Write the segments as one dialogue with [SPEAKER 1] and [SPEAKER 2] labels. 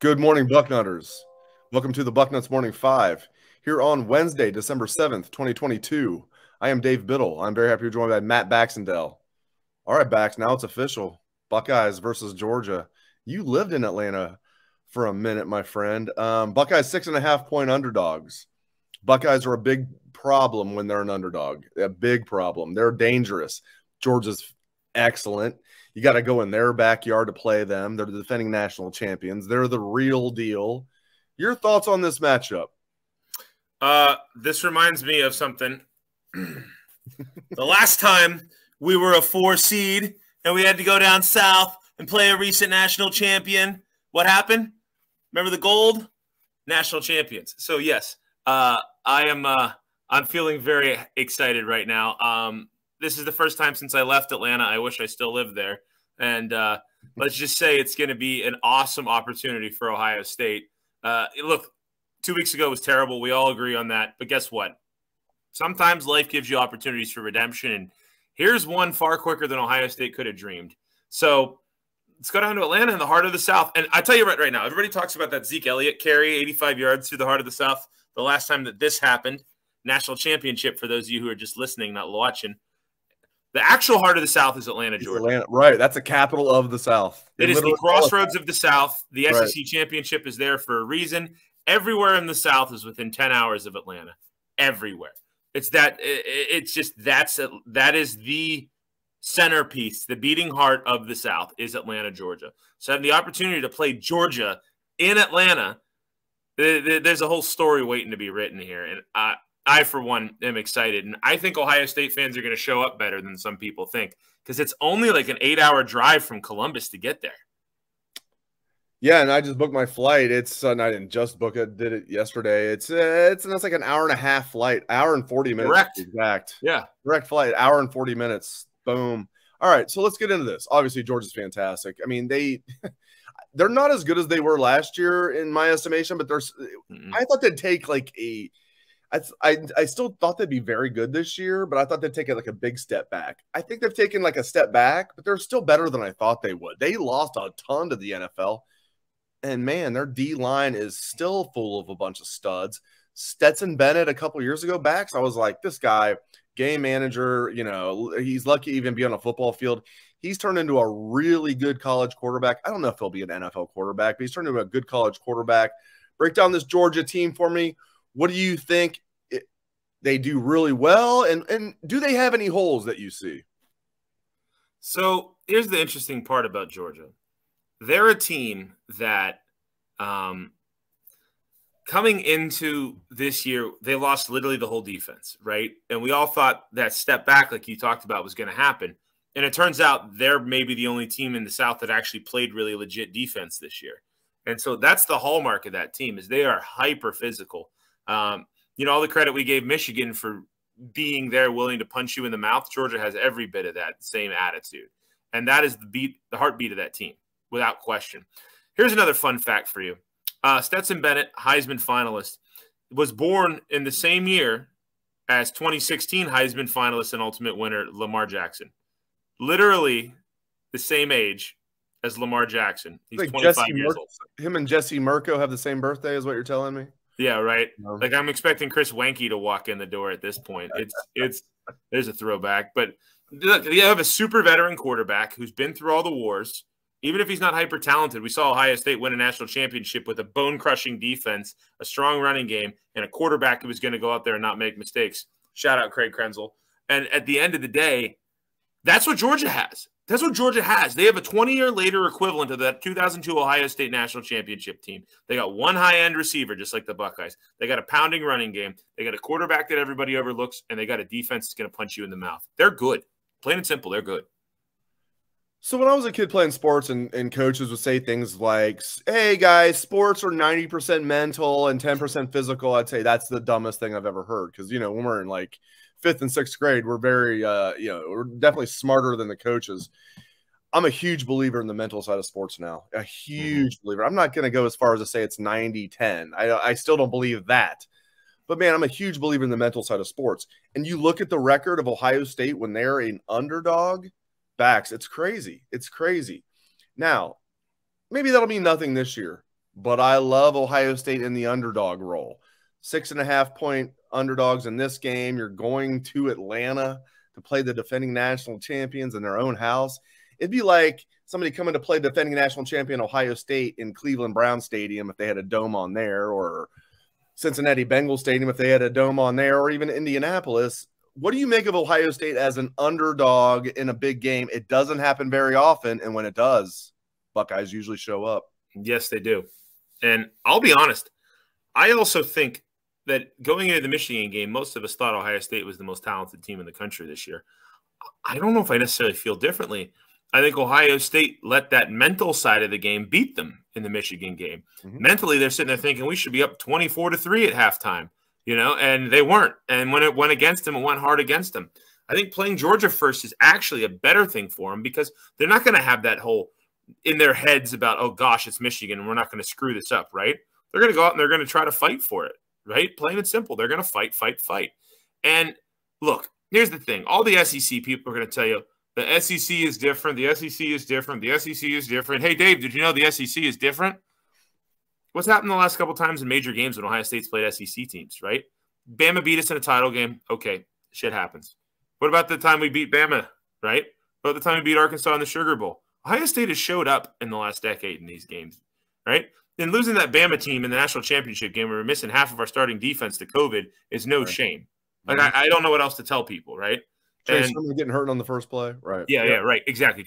[SPEAKER 1] Good morning, Bucknutters. Welcome to the Bucknuts Morning Five here on Wednesday, December 7th, 2022. I am Dave Biddle. I'm very happy to be joined by Matt Baxendale. All right, Bax, now it's official. Buckeyes versus Georgia. You lived in Atlanta for a minute, my friend. Buckeyes 6.5-point underdogs. Buckeyes are a big problem when they're an underdog. A big problem. They're dangerous. Georgia's excellent. You got to go in their backyard to play them. They're the defending national champions. They're the real deal. Your thoughts on this matchup?
[SPEAKER 2] This reminds me of something. The last time we were a 4 seed and we had to go down south and play a recent national champion, what happened? Remember the gold? National champions. So yes, I'm feeling very excited right now. This is the first time since I left Atlanta. I wish I still lived there. And let's just say it's going to be an awesome opportunity for Ohio State. Look, 2 weeks ago was terrible. We all agree on that. But guess what? Sometimes life gives you opportunities for redemption. And here's one far quicker than Ohio State could have dreamed. So let's go down to Atlanta in the heart of the South. And I tell you right now, everybody talks about that Zeke Elliott carry, 85 yards through the heart of the South. The last time that this happened, national championship for those of you who are just listening, not watching. The actual heart of the South is Atlanta, Georgia.
[SPEAKER 1] Atlanta, right. That's the capital of the South.
[SPEAKER 2] It is the crossroads of the South. The SEC championship is there for a reason. Everywhere in the South is within 10 hours of Atlanta. Everywhere. That is the centerpiece. The beating heart of the South is Atlanta, Georgia. So having the opportunity to play Georgia in Atlanta, there's a whole story waiting to be written here. And I, for one, am excited. And I think Ohio State fans are going to show up better than some people think because it's only like an 8-hour drive from Columbus to get there.
[SPEAKER 1] Yeah, and I just booked my flight. It's I didn't just book it, did it yesterday. It's like an hour and a half flight, hour and 40 minutes.
[SPEAKER 2] Correct.
[SPEAKER 1] Exact.
[SPEAKER 2] Yeah.
[SPEAKER 1] Direct flight, hour and 40 minutes. Boom. All right, so let's get into this. Obviously, Georgia's fantastic. I mean, they're not as good as they were last year in my estimation, but I thought they'd take like I still thought they'd be very good this year, but I thought they'd take like a big step back. I think they've taken like a step back, but they're still better than I thought they would. They lost a ton to the NFL. And, man, their D-line is still full of a bunch of studs. Stetson Bennett a couple years ago back, so I was like, this guy, game manager, he's lucky to even be on a football field. He's turned into a really good college quarterback. I don't know if he'll be an NFL quarterback, but he's turned into a good college quarterback. Break down this Georgia team for me. What do you think they do really well? And do they have any holes that you see?
[SPEAKER 2] So here's the interesting part about Georgia. They're a team that coming into this year, they lost literally the whole defense, right? And we all thought that step back, like you talked about, was going to happen. And it turns out they're maybe the only team in the South that actually played really legit defense this year. And so that's the hallmark of that team is they are hyper physical. All the credit we gave Michigan for being there, willing to punch you in the mouth. Georgia has every bit of that same attitude. And that is the heartbeat of that team. Without question. Here's another fun fact for you. Stetson Bennett, Heisman finalist, was born in the same year as 2016 Heisman finalist and ultimate winner Lamar Jackson. Literally the same age as Lamar Jackson. He's like 25 years old.
[SPEAKER 1] Him and Jesse Mirko have the same birthday is what you're telling me?
[SPEAKER 2] Yeah, right. Like I'm expecting Chris Wenke to walk in the door at this point. There's a throwback. But look, you have a super veteran quarterback who's been through all the wars. Even if he's not hyper talented, we saw Ohio State win a national championship with a bone-crushing defense, a strong running game, and a quarterback who was going to go out there and not make mistakes. Shout out Craig Krenzel. And at the end of the day, that's what Georgia has. That's what Georgia has. They have a 20-year later equivalent of that 2002 Ohio State national championship team. They got one high-end receiver, just like the Buckeyes. They got a pounding running game. They got a quarterback that everybody overlooks, and they got a defense that's going to punch you in the mouth. They're good. Plain and simple, they're good.
[SPEAKER 1] So when I was a kid playing sports and coaches would say things like, hey, guys, sports are 90% mental and 10% physical, I'd say that's the dumbest thing I've ever heard. Because, when we're in like 5th and 6th grade, we're very, we're definitely smarter than the coaches. I'm a huge believer in the mental side of sports now, a huge believer. I'm not going to go as far as to say it's 90-10. I still don't believe that. But, man, I'm a huge believer in the mental side of sports. And you look at the record of Ohio State when they're an underdog, backs, it's crazy. It's crazy. Now, maybe that'll mean nothing this year. but I love Ohio State in the underdog role. 6.5-point underdogs in this game. You're going to Atlanta to play the defending national champions in their own house. It'd be like somebody coming to play defending national champion Ohio State in Cleveland Brown Stadium if they had a dome on there, or Cincinnati Bengals Stadium if they had a dome on there, or even Indianapolis. What do you make of Ohio State as an underdog in a big game? It doesn't happen very often, and when it does, Buckeyes usually show up.
[SPEAKER 2] Yes, they do. And I'll be honest, I also think that going into the Michigan game, most of us thought Ohio State was the most talented team in the country this year. I don't know if I necessarily feel differently. I think Ohio State let that mental side of the game beat them in the Michigan game. Mentally, they're sitting there thinking we should be up 24-3 at halftime, and they weren't. And when it went against them, it went hard against them. I think playing Georgia first is actually a better thing for them because they're not going to have that whole in their heads about, oh, gosh, it's Michigan, and we're not going to screw this up, right? They're going to go out and they're going to try to fight for it, right? Plain and simple. They're going to fight. And look, here's the thing. All the SEC people are going to tell you, the SEC is different. The SEC is different. The SEC is different. Hey, Dave, did you know the SEC is different? What's happened the last couple of times in major games when Ohio State's played SEC teams, right? Bama beat us in a title game. Okay, shit happens. What about the time we beat Bama, right? What about the time we beat Arkansas in the Sugar Bowl? Ohio State has showed up in the last decade in these games, right? And losing that Bama team in the national championship game where we're missing half of our starting defense to COVID is no shame. Like, I don't know what else to tell people, right?
[SPEAKER 1] Chase Sherman getting hurt on the first play, right?
[SPEAKER 2] Yeah, right, exactly.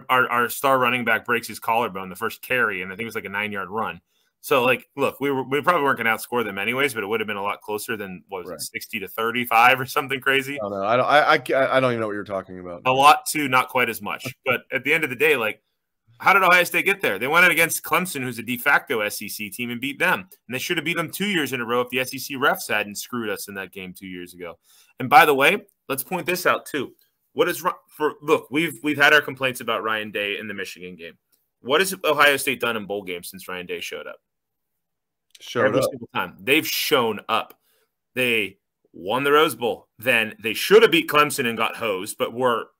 [SPEAKER 2] Our star running back breaks his collarbone the first carry, and I think it was like a 9-yard run. So, like, look, we probably weren't going to outscore them anyways, but it would have been a lot closer than what was it, 60-35 or something crazy.
[SPEAKER 1] Oh, no, I don't even know what you're talking about.
[SPEAKER 2] A lot too, not quite as much. But at the end of the day, like, how did Ohio State get there? They went out against Clemson, who's a de facto SEC team, and beat them. And they should have beat them 2 years in a row if the SEC refs hadn't screwed us in that game 2 years ago. And by the way, let's point this out too. Look, we've had our complaints about Ryan Day in the Michigan game. What has Ohio State done in bowl games since Ryan Day showed up? Every single time. They've shown up. They won the Rose Bowl. Then they should have beat Clemson and got hosed, but were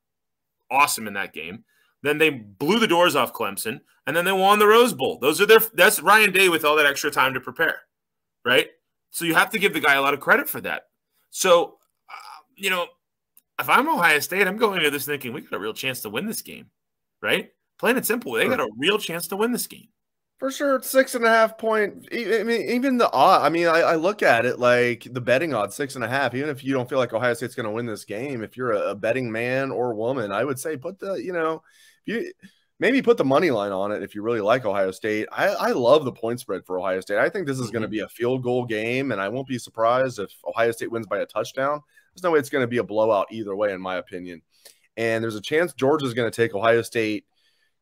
[SPEAKER 2] awesome in that game. Then they blew the doors off Clemson, and then they won the Rose Bowl. That's Ryan Day with all that extra time to prepare, right? So you have to give the guy a lot of credit for that. So, if I'm Ohio State, I'm going into this thinking we got a real chance to win this game, right? Plain and simple, they got a real chance to win this game.
[SPEAKER 1] For sure, it's 6.5 point. I mean, even the odd. I mean, I look at it like the betting odds 6.5. Even if you don't feel like Ohio State's going to win this game, if you're a betting man or woman, I would say put maybe put the money line on it if you really like Ohio State. I love the point spread for Ohio State. I think this is going to be a field goal game, and I won't be surprised if Ohio State wins by a touchdown. There's no way it's going to be a blowout either way, in my opinion. And there's a chance Georgia's going to take Ohio State,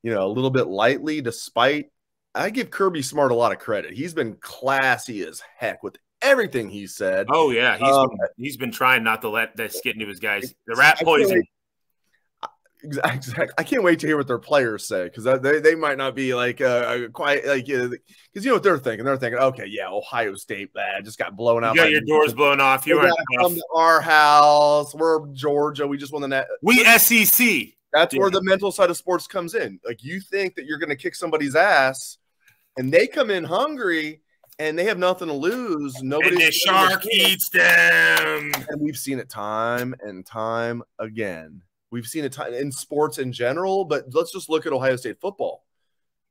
[SPEAKER 1] a little bit lightly, despite. I give Kirby Smart a lot of credit. He's been classy as heck with everything he said.
[SPEAKER 2] Oh, yeah. He's been trying not to let this get into his guys. The rat poison.
[SPEAKER 1] Exactly. I can't wait to hear what their players say because they might not be like quite like because you know what they're thinking. They're thinking, okay, yeah, Ohio State, just got blown out.
[SPEAKER 2] You got your doors blown off. You aren't
[SPEAKER 1] come to our house. We're Georgia. We just won the net.
[SPEAKER 2] We SEC.
[SPEAKER 1] That's where the mental side of sports comes in. Like you think that you're going to kick somebody's ass. And they come in hungry, and they have nothing to lose. And the
[SPEAKER 2] shark eats them.
[SPEAKER 1] And we've seen it time and time again. We've seen it in sports in general, but let's just look at Ohio State football.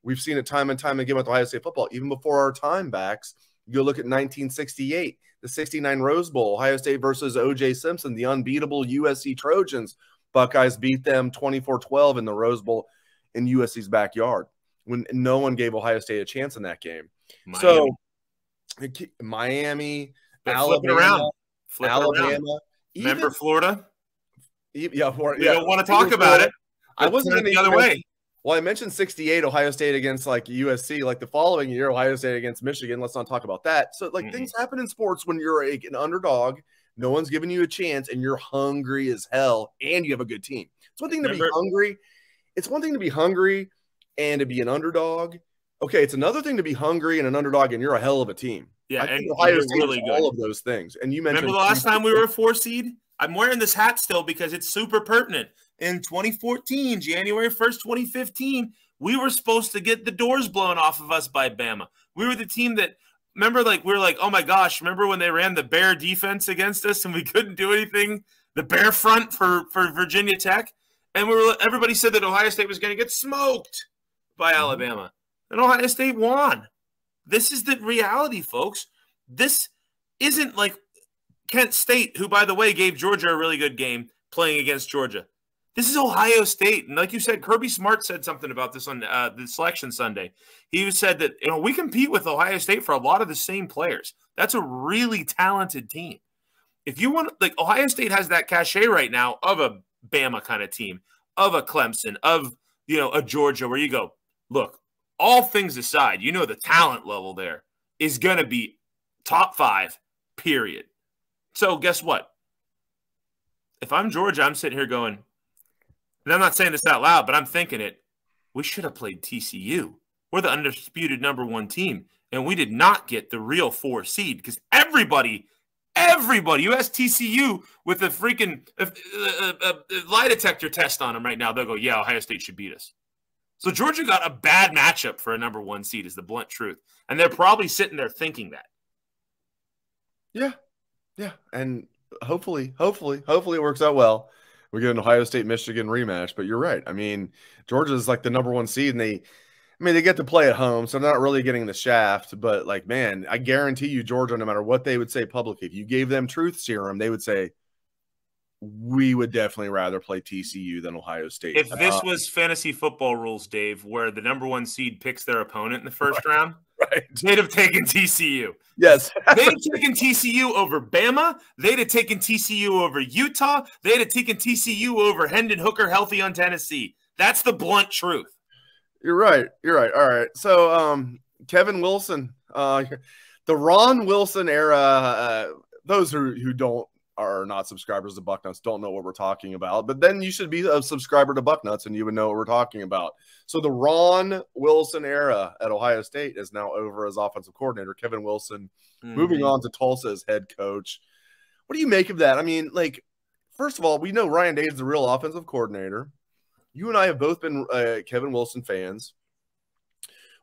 [SPEAKER 1] We've seen it time and time again with Ohio State football. Even before our time backs, you go look at 1968, the 69 Rose Bowl, Ohio State versus O.J. Simpson, the unbeatable USC Trojans. Buckeyes beat them 24-12 in the Rose Bowl in USC's backyard, when no one gave Ohio State a chance in that game. Miami, Alabama.
[SPEAKER 2] Remember Florida?
[SPEAKER 1] Yeah,
[SPEAKER 2] we don't want to talk about it.
[SPEAKER 1] I wasn't
[SPEAKER 2] the other way.
[SPEAKER 1] Well, I mentioned 68 Ohio State against like USC, like the following year Ohio State against Michigan. Let's not talk about that. So like things happen in sports when you're an underdog, no one's giving you a chance, and you're hungry as hell, and you have a good team. It's one thing to be hungry. It's one thing to be hungry and to be an underdog. Okay, it's another thing to be hungry and an underdog, and you're a hell of a team.
[SPEAKER 2] Yeah,
[SPEAKER 1] and Ohio State really good. All of those things. And you mentioned
[SPEAKER 2] remember the last time we were a 4 seed? I'm wearing this hat still because it's super pertinent. In 2014, January 1st, 2015, We were supposed to get the doors blown off of us by Bama. We were the team that, remember, like, we were like, oh my gosh, remember when they ran the bear defense against us and we couldn't do anything? The bear front for Virginia Tech? And everybody said that Ohio State was going to get smoked by Alabama. And Ohio State won. This is the reality, folks. This isn't like Kent State, who, by the way, gave Georgia a really good game playing against Georgia. This is Ohio State. And like you said, Kirby Smart said something about this on the Selection Sunday. He said that, we compete with Ohio State for a lot of the same players. That's a really talented team. If you want, like, Ohio State has that cachet right now of a Bama kind of team, of a Clemson, of, a Georgia, where you go, look, all things aside, the talent level there is going to be top 5, period. So guess what? If I'm Georgia, I'm sitting here going, and I'm not saying this out loud, but I'm thinking it, we should have played TCU. We're the undisputed lie team, and we did not get the real 4 seed because everybody, you ask TCU with a freaking lie detector test on them right now, they'll go, yeah, Ohio State should beat us. So Georgia got a bad matchup for a number 1 seed is the blunt truth. And they're probably sitting there thinking that.
[SPEAKER 1] Yeah. Yeah. And hopefully it works out well. We get an Ohio State-Michigan rematch, but you're right. I mean, Georgia's like the number 1 seed, and they get to play at home, so they're not really getting the shaft. But, like, man, I guarantee you Georgia, no matter what they would say publicly, if you gave them truth serum, they would say, we would definitely rather play TCU than Ohio State.
[SPEAKER 2] If this was fantasy football rules, Dave, where the number 1 seed picks their opponent in the first round, they'd have taken TCU.
[SPEAKER 1] Yes.
[SPEAKER 2] They'd have taken TCU over Bama. They'd have taken TCU over Utah. They'd have taken TCU over Hendon Hooker healthy on Tennessee. That's the blunt truth.
[SPEAKER 1] You're right. All right. So Kevin Wilson, the Ron Wilson era, those who are not subscribers to Bucknuts don't know what we're talking about, but then you should be a subscriber to Bucknuts and you would know what we're talking about. So the Ron Wilson era at Ohio State is now over as offensive coordinator. Kevin Wilson moving on to Tulsa as head coach. What do you make of that? I mean, like, first of all, we know Ryan Day is the real offensive coordinator. You and I have both been Kevin Wilson fans.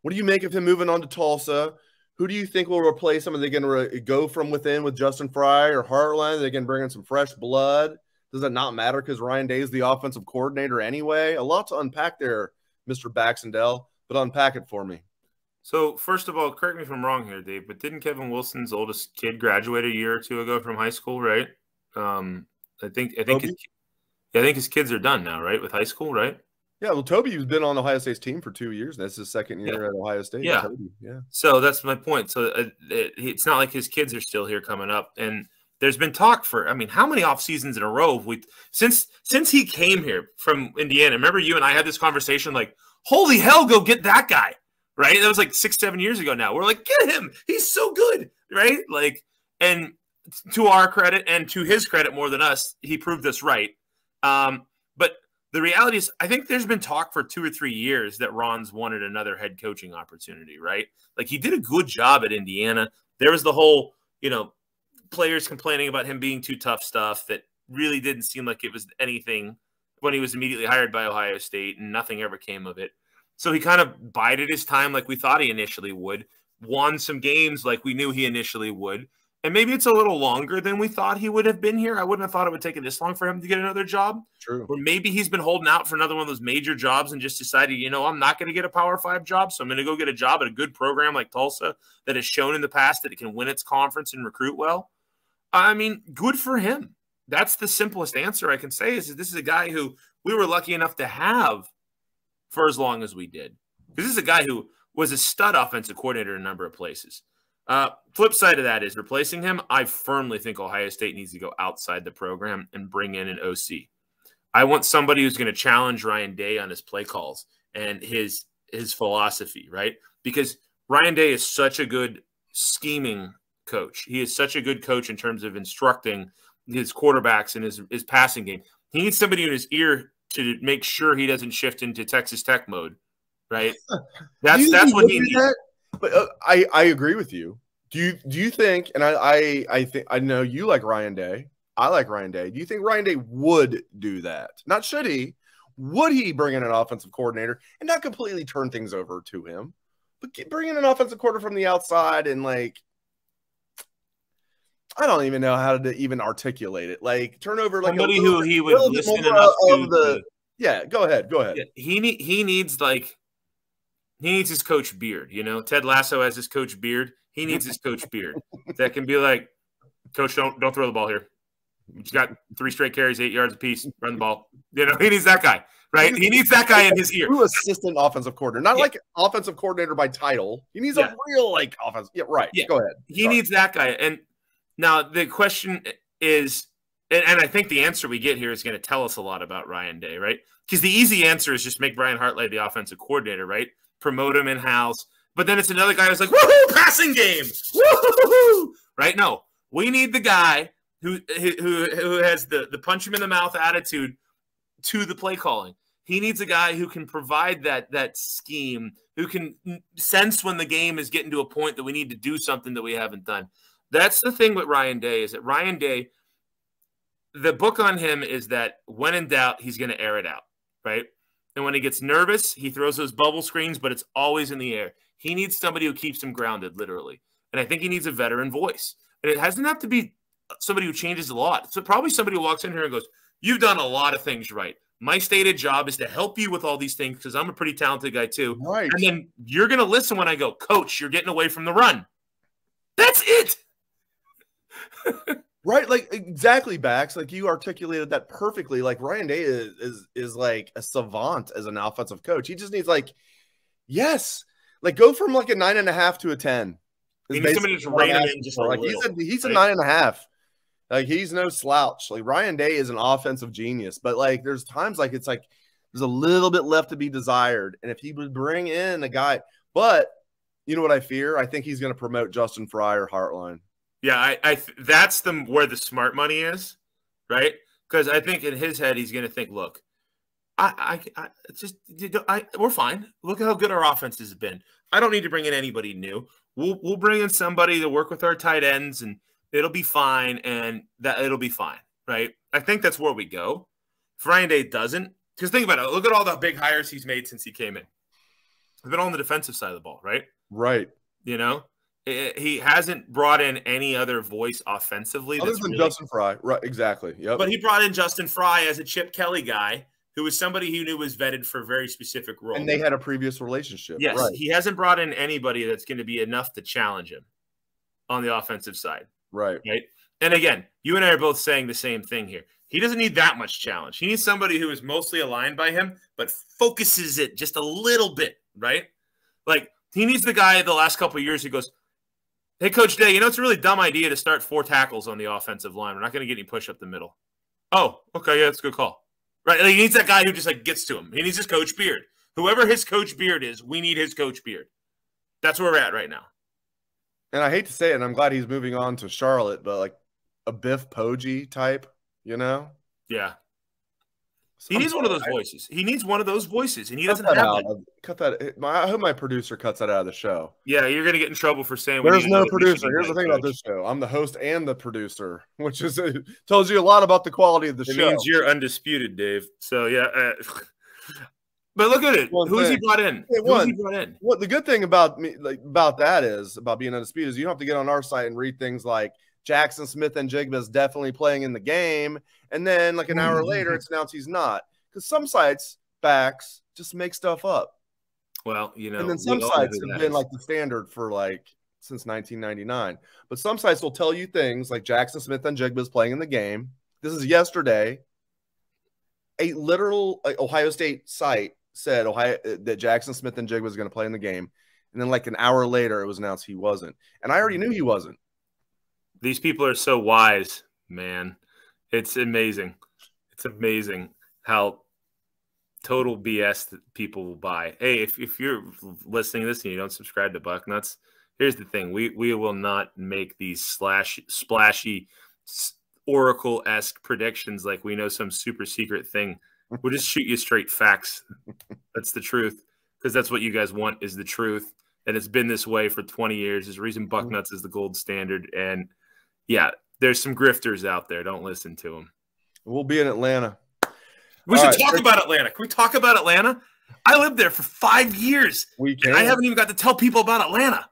[SPEAKER 1] What do you make of him moving on to Tulsa? Who do you think will replace him? Are they going to go from within with Justin Fry or Heartland? Are they going to bring in some fresh blood? Does it not matter because Ryan Day is the offensive coordinator anyway? A lot to unpack there, Mr. Baxendale, but unpack it for me.
[SPEAKER 2] So, first of all, correct me if I'm wrong here, Dave, but didn't Kevin Wilson's oldest kid graduate a year or 2 ago from high school, right? I think his kids are done now, right, with high school, right?
[SPEAKER 1] Yeah, well, Toby's been on Ohio State's team for 2 years. That's his second year at Ohio State.
[SPEAKER 2] Yeah.
[SPEAKER 1] Toby, yeah.
[SPEAKER 2] So that's my point. So it's not like his kids are still here coming up. And there's been talk for, how many off seasons in a row since he came here from Indiana. Remember you and I had this conversation like, holy hell, go get that guy, right? That was like 6-7 years ago now. We're like, get him. He's so good, right? Like, and to our credit and to his credit more than us, he proved us right. But the reality is, I think there's been talk for 2 or 3 years that Ron's wanted another head coaching opportunity, right? Like, he did a good job at Indiana. There was the whole, players complaining about him being too tough stuff that really didn't seem like it was anything when he was immediately hired by Ohio State, and nothing ever came of it. So he kind of bided his time like we thought he initially would, won some games like we knew he initially would. And maybe it's a little longer than we thought he would have been here. I wouldn't have thought it would take this long for him to get another job.
[SPEAKER 1] True.
[SPEAKER 2] Or maybe he's been holding out for another one of those major jobs and just decided, I'm not going to get a Power 5 job, so I'm going to go get a job at a good program like Tulsa that has shown in the past that it can win its conference and recruit well. Good for him. That's the simplest answer I can say is that this is a guy who we were lucky enough to have for as long as we did. Because this is a guy who was a stud offensive coordinator in a number of places. Flip side of that is replacing him. I firmly think Ohio State needs to go outside the program and bring in an OC. I want somebody who's going to challenge Ryan Day on his play calls and his philosophy, right? Because Ryan Day is such a good scheming coach. He is such a good coach in terms of instructing his quarterbacks and his passing game. He needs somebody in his ear to make sure he doesn't shift into Texas Tech mode, right? That's what he needs.
[SPEAKER 1] But I agree with you. Do you think? And I think I know you like Ryan Day. I like Ryan Day. Do you think Ryan Day would do that? Not should he? Would he bring in an offensive coordinator and not completely turn things over to him, but bring in an offensive coordinator from the outside and like, I don't even know how to even articulate it. Like turn over like
[SPEAKER 2] somebody who he would listen enough to.
[SPEAKER 1] Yeah, go ahead.
[SPEAKER 2] Yeah, he needs his Coach Beard. You know, Ted Lasso has his Coach Beard. He needs his Coach Beard that can be like, Coach, don't throw the ball here. He's got 3 straight carries, 8 yards apiece. Run the ball. You know, he needs that guy, right? He needs that guy in his ear.
[SPEAKER 1] True assistant offensive coordinator, not like offensive coordinator by title. He needs a real like offense. Yeah, right. Yeah. Go ahead.
[SPEAKER 2] He needs that guy. And now the question is, and I think the answer we get here is going to tell us a lot about Ryan Day, right? Because the easy answer is just make Brian Hartline the offensive coordinator, right? Promote him in-house. But then it's another guy who's like, woohoo, passing game. Woohoo! Right? No. We need the guy who has the punch him in the mouth attitude to the play calling. He needs a guy who can provide that scheme, who can sense when the game is getting to a point that we need to do something that we haven't done. That's the thing with Ryan Day, is that Ryan Day, the book on him is that when in doubt, he's going to air it out, right? And when he gets nervous, he throws those bubble screens, but it's always in the air. He needs somebody who keeps him grounded, literally. And I think he needs a veteran voice. And it doesn't have to be somebody who changes a lot. So probably somebody who walks in here and goes, you've done a lot of things right. My stated job is to help you with all these things because I'm a pretty talented guy too.
[SPEAKER 1] Right.
[SPEAKER 2] And then you're going to listen when I go, Coach, you're getting away from the run. That's it.
[SPEAKER 1] Right, like exactly, Bax. Like you articulated that perfectly. Like Ryan Day is like a savant as an offensive coach. He just needs like, yes, like go from like a 9.5 to a 10.
[SPEAKER 2] He needs somebody to rein him in just
[SPEAKER 1] like he's a 9.5. Like he's no slouch. Like Ryan Day is an offensive genius, but like there's times like it's like there's a little bit left to be desired. And if he would bring in a guy, but you know what I fear? I think he's going to promote Justin Fry or Hartline.
[SPEAKER 2] Yeah, that's where the smart money is, right? Because I think in his head he's going to think, look, we're fine. Look at how good our offense has been. I don't need to bring in anybody new. We'll bring in somebody to work with our tight ends, and it'll be fine. And it'll be fine, right? I think that's where we go. If Ryan Day doesn't, because think about it. Look at all the big hires he's made since he came in. They've been all on the defensive side of the ball, right?
[SPEAKER 1] Right.
[SPEAKER 2] You know. He hasn't brought in any other voice offensively.
[SPEAKER 1] Other than Justin Fry. Right, exactly. Yep.
[SPEAKER 2] But he brought in Justin Fry as a Chip Kelly guy who was somebody he knew was vetted for a very specific role.
[SPEAKER 1] And they had a previous relationship.
[SPEAKER 2] Yes,
[SPEAKER 1] right.
[SPEAKER 2] He hasn't brought in anybody that's going to be enough to challenge him on the offensive side.
[SPEAKER 1] Right.
[SPEAKER 2] And again, you and I are both saying the same thing here. He doesn't need that much challenge. He needs somebody who is mostly aligned by him, but focuses it just a little bit, right? Like he needs the guy the last couple of years who goes, hey, Coach Day, it's a really dumb idea to start 4 tackles on the offensive line. We're not going to get any push up the middle. Oh, okay, yeah, that's a good call. Right? Like, he needs that guy who just, like, gets to him. He needs his Coach Beard. Whoever his Coach Beard is, we need his Coach Beard. That's where we're at right now.
[SPEAKER 1] And I hate to say it, and I'm glad he's moving on to Charlotte, but, like, a Biff Poggi type,
[SPEAKER 2] Yeah. He needs one of those voices. He needs one of those voices, and he doesn't have one.
[SPEAKER 1] Cut that. I hope my producer cuts that out of the show.
[SPEAKER 2] Yeah, you're going to get in trouble for saying
[SPEAKER 1] there's no producer. Here's the thing about this show. I'm the host and the producer, which is tells you a lot about the quality of the show.
[SPEAKER 2] It means you're undisputed, Dave. So, yeah. But look at it. Who's he brought in? Who's he brought in?
[SPEAKER 1] Well, the good thing about about being undisputed is you don't have to get on our site and read things like Jackson Smith and Jigba is definitely playing in the game. And then like an hour later, it's announced he's not. Because some sites, backs, just make stuff up.
[SPEAKER 2] Well,
[SPEAKER 1] and then some sites have been like the standard for like since 1999. But some sites will tell you things like Jackson Smith and Jigba is playing in the game. This is yesterday. A literal Ohio State site said that Jackson Smith and Jigba was going to play in the game. And then like an hour later, it was announced he wasn't. And I already knew he wasn't.
[SPEAKER 2] These people are so wise, man. It's amazing. It's amazing how total BS that people will buy. Hey, if you're listening to this and you don't subscribe to Bucknuts, here's the thing. We will not make these splashy Oracle-esque predictions like we know some super secret thing. We'll just shoot you straight facts. That's the truth, because that's what you guys want is the truth. And it's been this way for 20 years. There's a reason Bucknuts is the gold standard. And, yeah, there's some grifters out there. Don't listen to them.
[SPEAKER 1] We'll be in Atlanta.
[SPEAKER 2] We should talk about Atlanta. Can we talk about Atlanta? I lived there for 5 years.
[SPEAKER 1] We can.
[SPEAKER 2] And I haven't even got to tell people about Atlanta.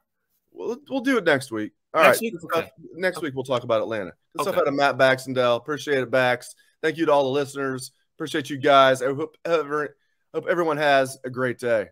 [SPEAKER 1] We'll do it next week. All
[SPEAKER 2] next
[SPEAKER 1] right.
[SPEAKER 2] Week? Okay.
[SPEAKER 1] Next week we'll talk about Atlanta. Good stuff out of Matt Baxendale. Appreciate it, Bax. Thank you to all the listeners. Appreciate you guys. I hope everyone has a great day.